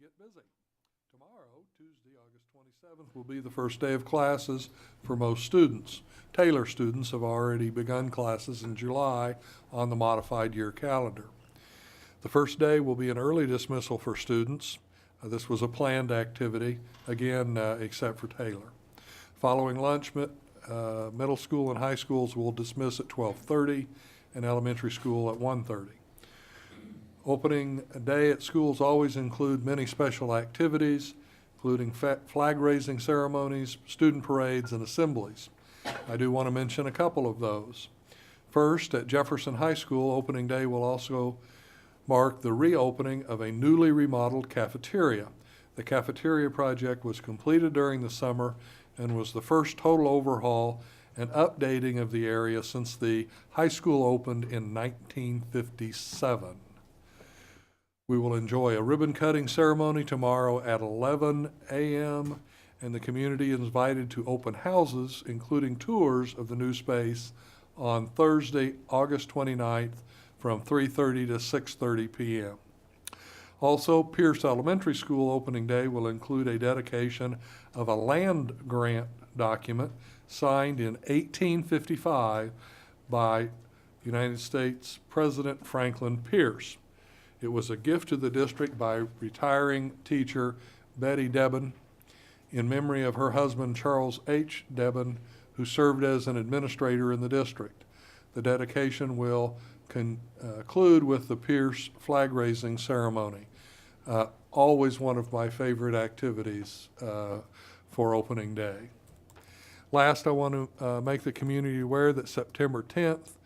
get busy. Tomorrow, Tuesday, August 27th, will be the first day of classes for most students. Taylor students have already begun classes in July on the modified year calendar. The first day will be an early dismissal for students. This was a planned activity, again, except for Taylor. Following lunch, middle school and high schools will dismiss at 12:30 and elementary school at 1:30. Opening day at schools always include many special activities, including flag-raising ceremonies, student parades, and assemblies. I do want to mention a couple of those. First, at Jefferson High School, opening day will also mark the reopening of a newly remodeled cafeteria. The cafeteria project was completed during the summer and was the first total overhaul and updating of the area since the high school opened in 1957. We will enjoy a ribbon-cutting ceremony tomorrow at 11 a.m., and the community is invited to open houses, including tours of the new space, on Thursday, August 29th, from 3:30 to 6:30 p.m. Also, Pierce Elementary School opening day will include a dedication of a land grant document signed in 1855 by United States President Franklin Pierce. It was a gift to the district by retiring teacher Betty Debon in memory of her husband Charles H. Debon, who served as an administrator in the district. The dedication will conclude with the Pierce flag-raising ceremony. Always one of my favorite activities for opening day. Last, I want to make the community aware that September 10th,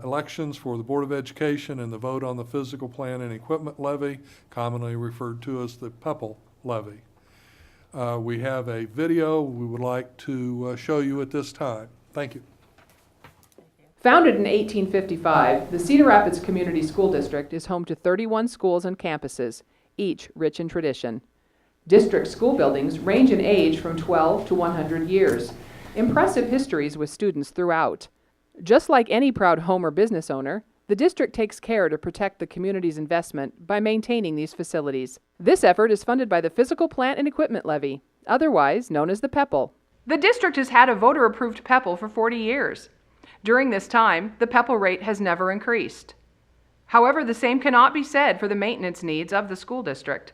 elections for the Board of Education and the vote on the physical plan and equipment levy, commonly referred to as the Peple levy. We have a video we would like to show you at this time. Thank you. Founded in 1855, the Cedar Rapids Community School District is home to 31 schools and campuses, each rich in tradition. District school buildings range in age from 12 to 100 years. Impressive histories with students throughout. Just like any proud home or business owner, the district takes care to protect the community's investment by maintaining these facilities. This effort is funded by the Physical Plant and Equipment Levy, otherwise known as the Peple. The district has had a voter-approved Peple for 40 years. During this time, the Peple rate has never increased. However, the same cannot be said for the maintenance needs of the school district.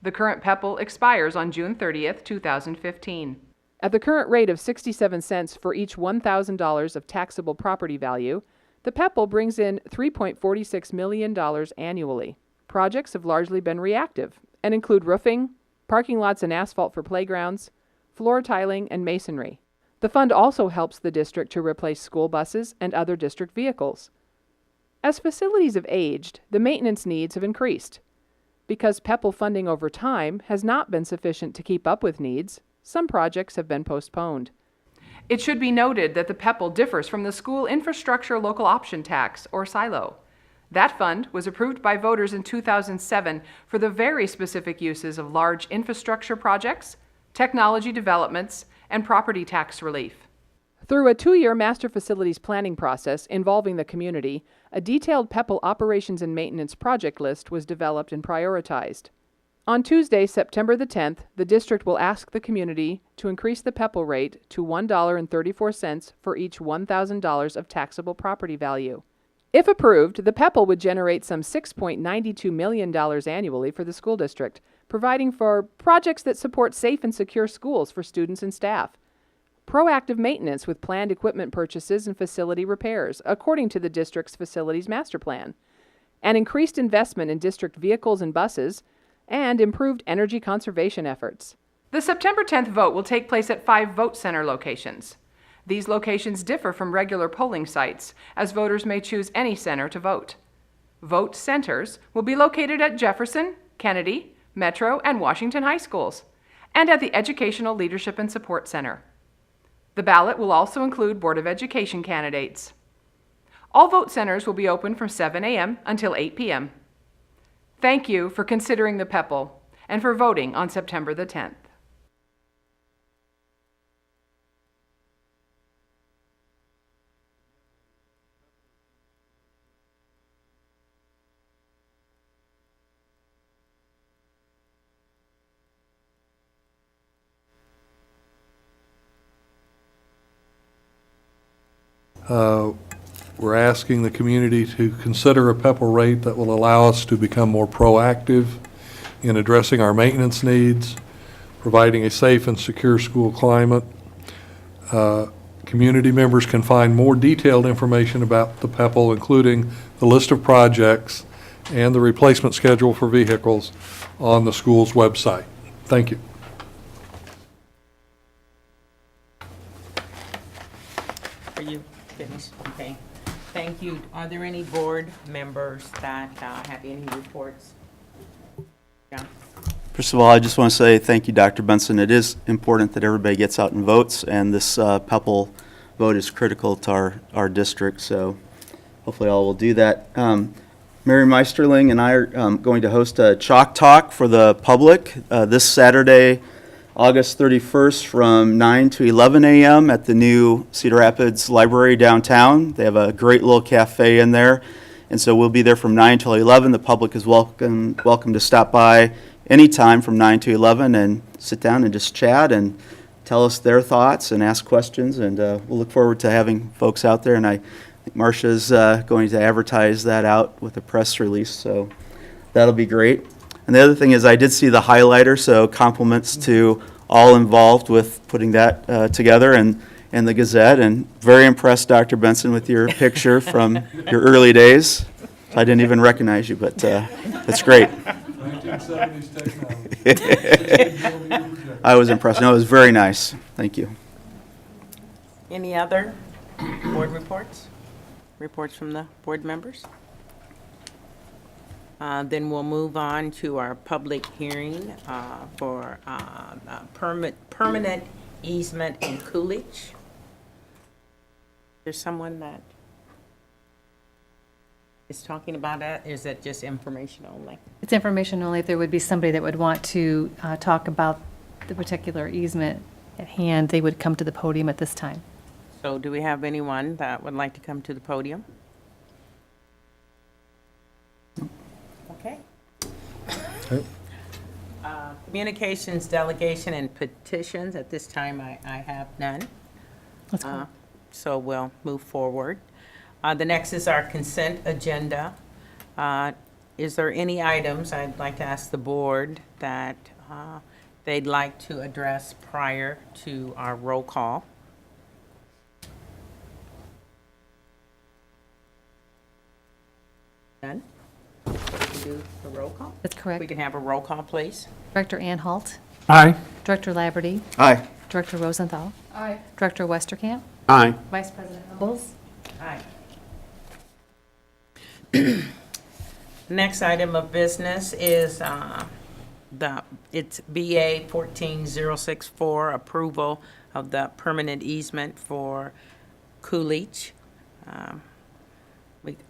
The current Peple expires on June 30th, 2015. At the current rate of 67 cents for each $1,000 of taxable property value, the Peple brings in $3.46 million annually. Projects have largely been reactive and include roofing, parking lots and asphalt for playgrounds, floor tiling, and masonry. The fund also helps the district to replace school buses and other district vehicles. As facilities have aged, the maintenance needs have increased. Because Peple funding over time has not been sufficient to keep up with needs, some projects have been postponed. It should be noted that the Peple differs from the School Infrastructure Local Option Tax, or SILO. That fund was approved by voters in 2007 for the very specific uses of large infrastructure projects, technology developments, and property tax relief. Through a 2-year master facilities planning process involving the community, a detailed Peple operations and maintenance project list was developed and prioritized. On Tuesday, September the 10th, the district will ask the community to increase the Peple rate to $1.34 for each $1,000 of taxable property value. If approved, the Peple would generate some $6.92 million annually for the school district, providing for projects that support safe and secure schools for students and staff, proactive maintenance with planned equipment purchases and facility repairs, according to the district's facilities master plan, and increased investment in district vehicles and buses, and improved energy conservation efforts. The September 10th vote will take place at 5 vote center locations. These locations differ from regular polling sites, as voters may choose any center to vote. Vote centers will be located at Jefferson, Kennedy, Metro, and Washington high schools, and at the Educational Leadership and Support Center. The ballot will also include Board of Education candidates. All vote centers will be open from 7 a.m. until 8 p.m. Thank you for considering the Peple and for voting on September the 10th. We're asking the community to consider a Peple Rate that will allow us to become more proactive in addressing our maintenance needs, providing a safe and secure school climate. Community members can find more detailed information about the Peple, including the list of projects and the replacement schedule for vehicles on the school's website. Thank you. Are you finished? Okay. Thank you. Are there any board members that have any reports? John? First of all, I just want to say thank you, Dr. Benson. It is important that everybody gets out and votes, and this Peple vote is critical to our district, so hopefully all will do that. Mary Meisterling and I are going to host a chalk talk for the public this Saturday, August 31st from 9 to 11 a.m. at the new Cedar Rapids Library downtown. They have a great little cafe in there, and so we'll be there from 9 till 11. The public is welcome to stop by anytime from 9 to 11 and sit down and just chat and tell us their thoughts and ask questions, and we'll look forward to having folks out there. And I think Marcia's going to advertise that out with a press release, so that'll be great. And the other thing is I did see the highlighter, so compliments to all involved with putting that together and the Gazette, and very impressed, Dr. Benson, with your picture from your early days. I didn't even recognize you, but that's great. 1970s technology. I was impressed. No, it was very nice. Thank you. Any other board reports? Reports from the board members? Then we'll move on to our public hearing for permanent easement in Coolidge. There's someone that is talking about that? Is it just information only? It's information only. If there would be somebody that would want to talk about the particular easement at hand, they would come to the podium at this time. So do we have anyone that would like to come to the podium? Okay. Communications, delegation, and petitions. At this time, I have none. Let's go. So we'll move forward. The next is our consent agenda. Is there any items I'd like to ask the board that they'd like to address prior to our roll call? None? We can do the roll call? That's We correct. can have a roll call, please. Director Anhalt, Aye. Director Laverty, Aye. Director Rosenthal. Aye. Director Westerkamp, Aye. Vice President Humbles. Aye. Next item of business is it's BA 14064, approval of the permanent easement for Coolidge.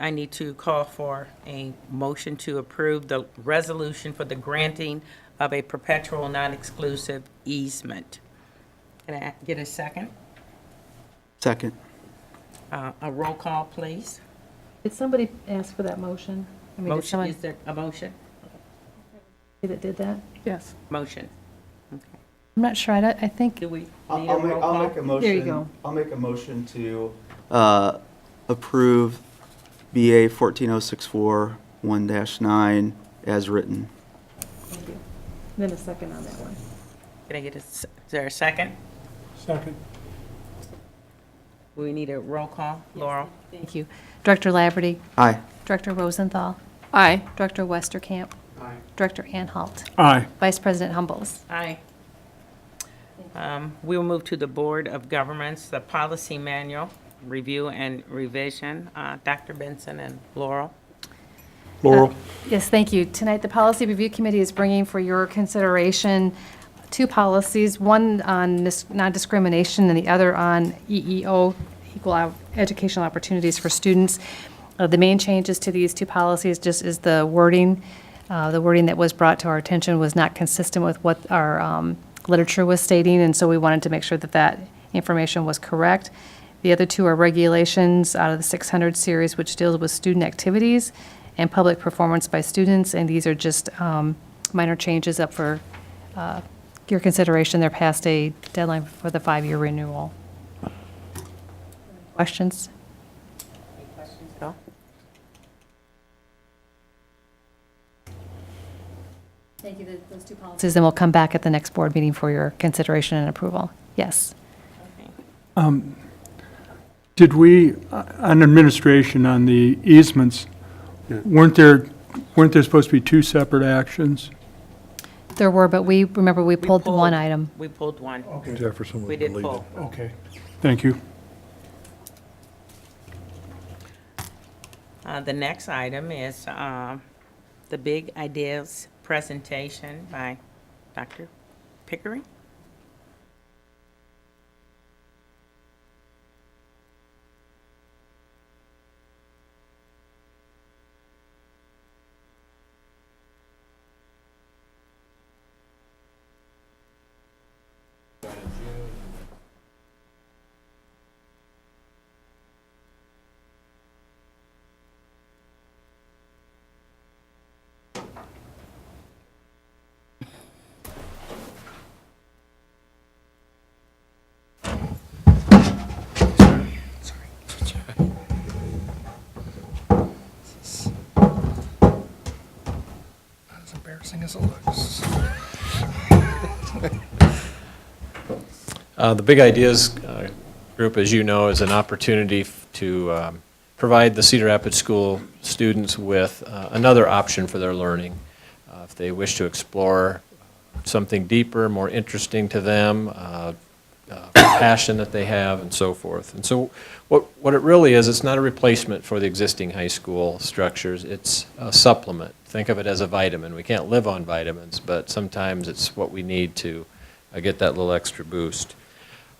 I need to call for a motion to approve the resolution for the granting of a perpetual non-exclusive easement. Can I get a second? Second. A roll call, please. Did somebody ask for that motion? I mean, did Motion, someone is there a motion? say that did that? Yes. Motion. I'm not sure. I think, Do we need a I'll roll call? make a motion. There you go. I'll make a motion to approve BA 14064 1-9 as written. thank you. Then a second on that one. Can I get is there a second? Second. We need a roll call. Laurel? Thank you. Director Laverty, Aye. Director Rosenthal, Aye. Director Westerkamp, Aye. Director Anhalt, Aye. Vice President Humbles. Aye. We will move to the Board of Governments, the policy manual, review and revision. Dr. Benson and Laurel. Laurel? Yes, thank you. Tonight, the Policy Review Committee is bringing for your consideration two policies, one on non-discrimination and the other on EEO, Equal Educational Opportunities for Students. The main changes to these two policies just is the wording. The wording that was brought to our attention was not consistent with what our literature was stating, and so we wanted to make sure that that information was correct. The other two are regulations out of the 600 series, which deals with student activities and public performance by students, and these are just minor changes up for your consideration. They're past a deadline for the 5-year renewal. Questions? Thank you. Those two policies then will come back at the next board meeting for your consideration and approval. Yes. Did we, on administration, on the easements, weren't there supposed to be two separate actions? There were, but we pulled the one item. We pulled one. Jefferson was We did deleted. pull. Okay, thank you. The next item is the Big Ideas presentation by Dr. Pickering. As embarrassing as it looks. The Big Ideas group, as you know, is an opportunity to provide the Cedar Rapids School students with another option for their learning. If they wish to explore something deeper, more interesting to them, passion that they have, and so forth. And so what it really is, it's not a replacement for the existing high school structures. It's a supplement. Think of it as a vitamin. We can't live on vitamins, but sometimes it's what we need to get that little extra boost.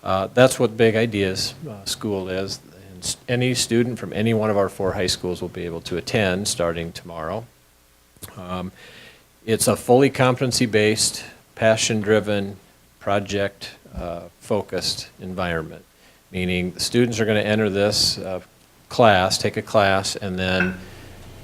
That's what Big Ideas School is. And any student from any one of our 4 high schools will be able to attend starting tomorrow. It's a fully competency-based, passion-driven, project-focused environment, meaning the students are going to enter this class, take a class, and then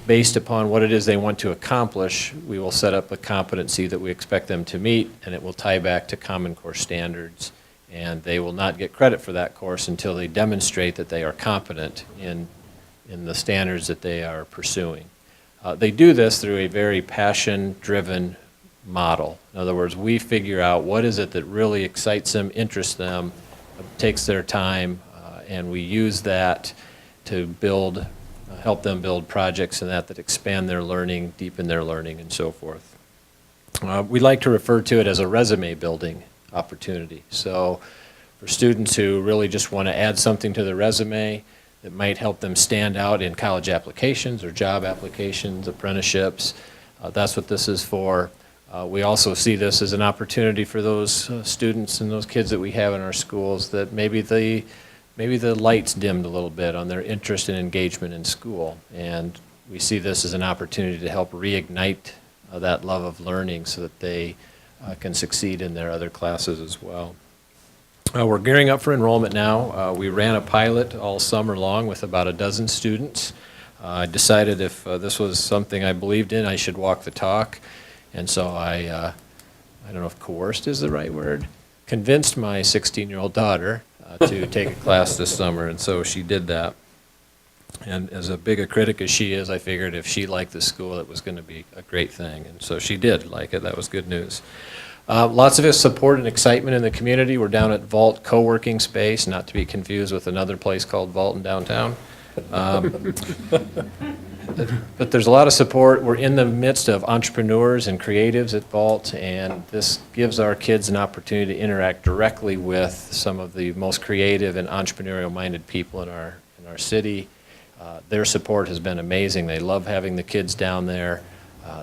based upon what it is they want to accomplish, we will set up a competency that we expect them to meet, and it will tie back to Common Core standards. And they will not get credit for that course until they demonstrate that they are competent in the standards that they are pursuing. They do this through a very passion-driven model. In other words, we figure out what is it that really excites them, interests them, takes their time, and we use that to build, help them build projects and that expand their learning, deepen their learning, and so forth. We like to refer to it as a resume building opportunity. So for students who really just want to add something to their resume that might help them stand out in college applications or job applications, apprenticeships, that's what this is for. We also see this as an opportunity for those students and those kids that we have in our schools that maybe the lights dimmed a little bit on their interest and engagement in school. And we see this as an opportunity to help reignite that love of learning so that they can succeed in their other classes as well. We're gearing up for enrollment now. We ran a pilot all summer long with about a dozen students. I decided if this was something I believed in, I should walk the talk. And so I don't know if coerced is the right word, convinced my 16-year-old daughter to take a class this summer, and so she did that. And as big a critic as she is, I figured if she liked the school, it was going to be a great thing. And so she did like it. That was good news. Lots of support and excitement in the community. We're down at Vault Co-working Space, not to be confused with another place called Vault in downtown. But there's a lot of support. We're in the midst of entrepreneurs and creatives at Vault, and this gives our kids an opportunity to interact directly with some of the most creative and entrepreneurial-minded people in our city. Their support has been amazing. They love having the kids down there.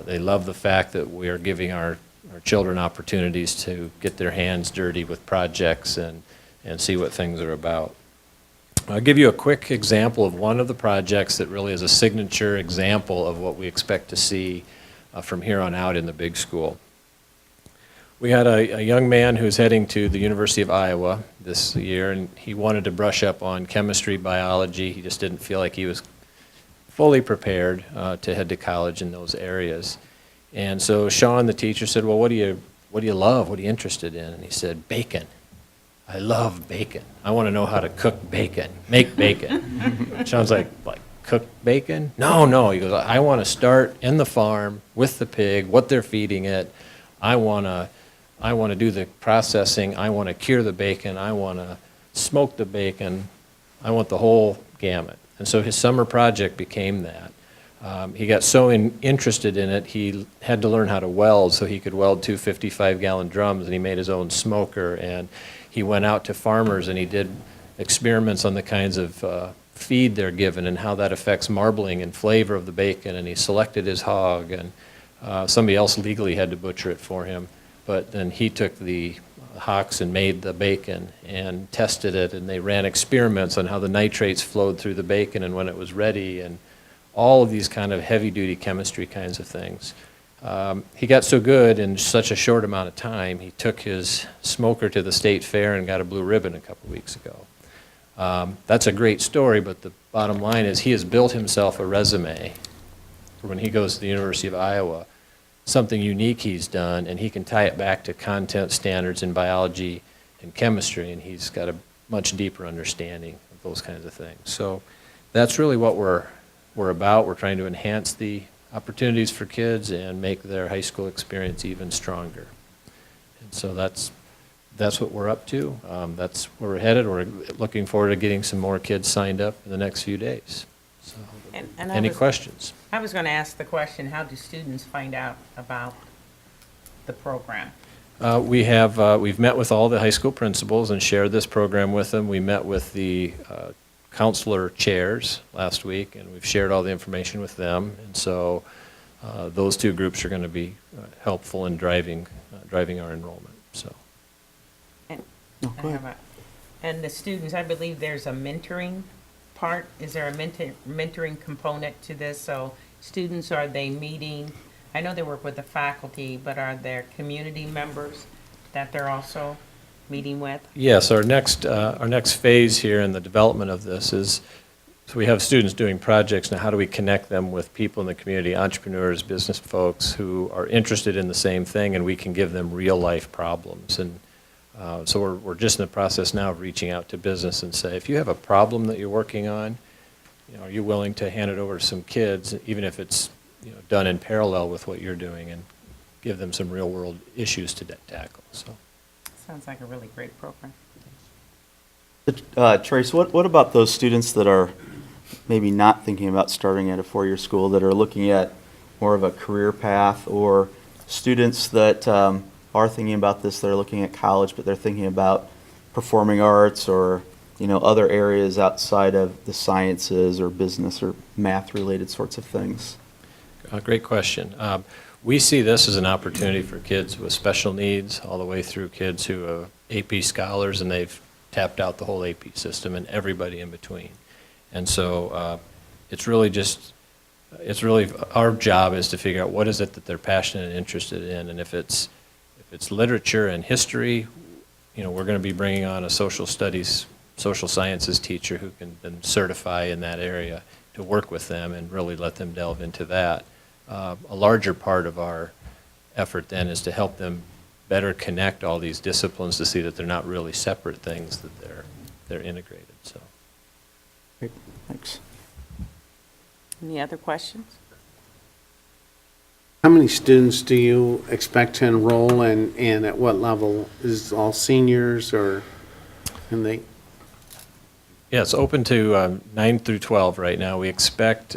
They love the fact that we are giving our children opportunities to get their hands dirty with projects and see what things are about. I'll give you a quick example of one of the projects that really is a signature example of what we expect to see from here on out in the big school. We had a young man who's heading to the University of Iowa this year, and he wanted to brush up on chemistry, biology. He just didn't feel like he was fully prepared to head to college in those areas. And so Sean, the teacher, said, well, what do you love? What are you interested in? And he said, bacon. I love bacon. I want to know how to cook bacon, make bacon. Sean's like cook bacon? No. He goes, I want to start in the farm with the pig, what they're feeding it. I want to do the processing. I want to cure the bacon. I want to smoke the bacon. I want the whole gamut. And so his summer project became that. He got so interested in it, he had to learn how to weld, so he could weld two 55-gallon drums, and he made his own smoker. And he went out to farmers and he did experiments on the kinds of feed they're given and how that affects marbling and flavor of the bacon. And he selected his hog, and somebody else legally had to butcher it for him. But then he took the hocks and made the bacon and tested it, and they ran experiments on how the nitrates flowed through the bacon and when it was ready, and all of these kind of heavy-duty chemistry kinds of things. He got so good in such a short amount of time, he took his smoker to the state fair and got a blue ribbon a couple weeks ago. That's a great story, but the bottom line is he has built himself a resume for when he goes to the University of Iowa, something unique he's done, and he can tie it back to content standards in biology and chemistry, and he's got a much deeper understanding of those kinds of things. So that's really what we're about. We're trying to enhance the opportunities for kids and make their high school experience even stronger. And so that's what we're up to. That's where we're headed. We're looking forward to getting some more kids signed up in the next few days. So, And any questions? I was going to ask the question, how do students find out about the program? We've met with all the high school principals and shared this program with them. We met with the counselor chairs last week, and we've shared all the information with them. And so those two groups are going to be helpful in driving our enrollment. So. And, Oh, go ahead. and the students, I believe there's a mentoring part. Is there a mentoring component to this? So students, are they meeting? I know they work with the faculty, but are there community members that they're also meeting with? Yes, our next phase here in the development of this is, so we have students doing projects. Now, how do we connect them with people in the community, entrepreneurs, business folks who are interested in the same thing, and we can give them real-life problems. And so we're just in the process now of reaching out to business and say, if you have a problem that you're working on, are you willing to hand it over to some kids, even if it's done in parallel with what you're doing, and give them some real-world issues to tackle. So. Sounds like a really great program. Trace, what about those students that are maybe not thinking about starting at a four-year school, that are looking at more of a career path, or students that are thinking about this, that are looking at college, but they're thinking about performing arts or other areas outside of the sciences or business or math-related sorts of things? Great question. We see this as an opportunity for kids with special needs, all the way through kids who are AP scholars, and they've tapped out the whole AP system, and everybody in between. And so it's really our job is to figure out what is it that they're passionate and interested in. And if it's literature and history, we're going to be bringing on a social studies, social sciences teacher who can then certify in that area to work with them and really let them delve into that. A larger part of our effort then is to help them better connect all these disciplines to see that they're not really separate things, that they're integrated. So. Great, thanks. Any other questions? How many students do you expect to enroll, and at what level? Is it all seniors, or can they? Yeah, it's open to 9 through 12 right now. We expect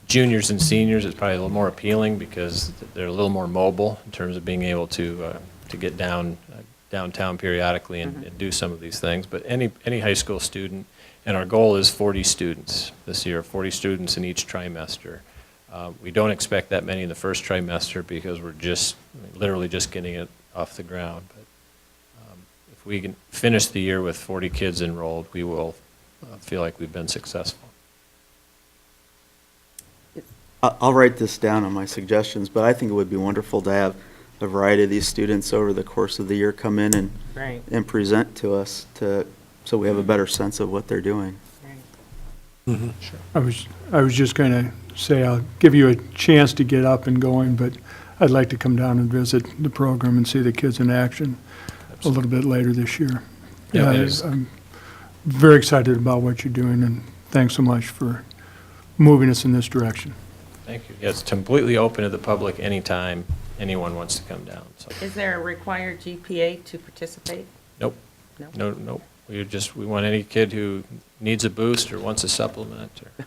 juniors and seniors is probably a little more appealing because they're a little more mobile in terms of being able to get downtown periodically and do some of these things. But any high school student, and our goal is 40 students this year, 40 students in each trimester. We don't expect that many in the first trimester because we're literally just getting it off the ground. But if we can finish the year with 40 kids enrolled, we will feel like we've been successful. I'll write this down on my suggestions, but I think it would be wonderful to have a variety of these students over the course of the year come in Right. and present to us so we have a better sense of what they're doing. Right. Sure. I was just going to say, I'll give you a chance to get up and going, but I'd like to come down and visit the program and see the kids in action a little bit later this year. Yeah, it is. I'm very excited about what you're doing, and thanks so much for moving us in this direction. Thank you. Yeah, it's completely open to the public anytime anyone wants to come down, so. Is there a required GPA to participate? Nope. No? No. We want any kid who needs a boost or wants a supplement or.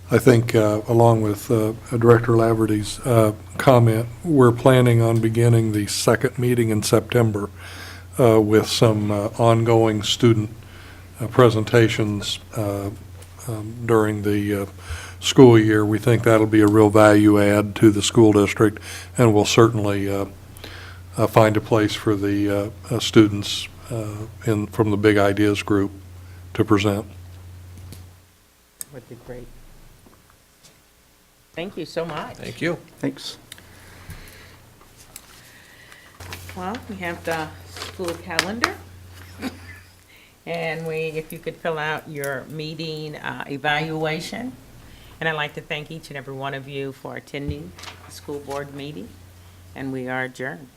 I think, along with Director Laverty's comment, we're planning on beginning the second meeting in September with some ongoing student presentations during the school year. We think that'll be a real value add to the school district, and will certainly find a place for the students from the Big Ideas group to present. Would be great. Thank you so much. Thank you. Thanks. Well, we have the school calendar. And if you could fill out your meeting evaluation. And I'd like to thank each and every one of you for attending the school board meeting. And we are adjourned.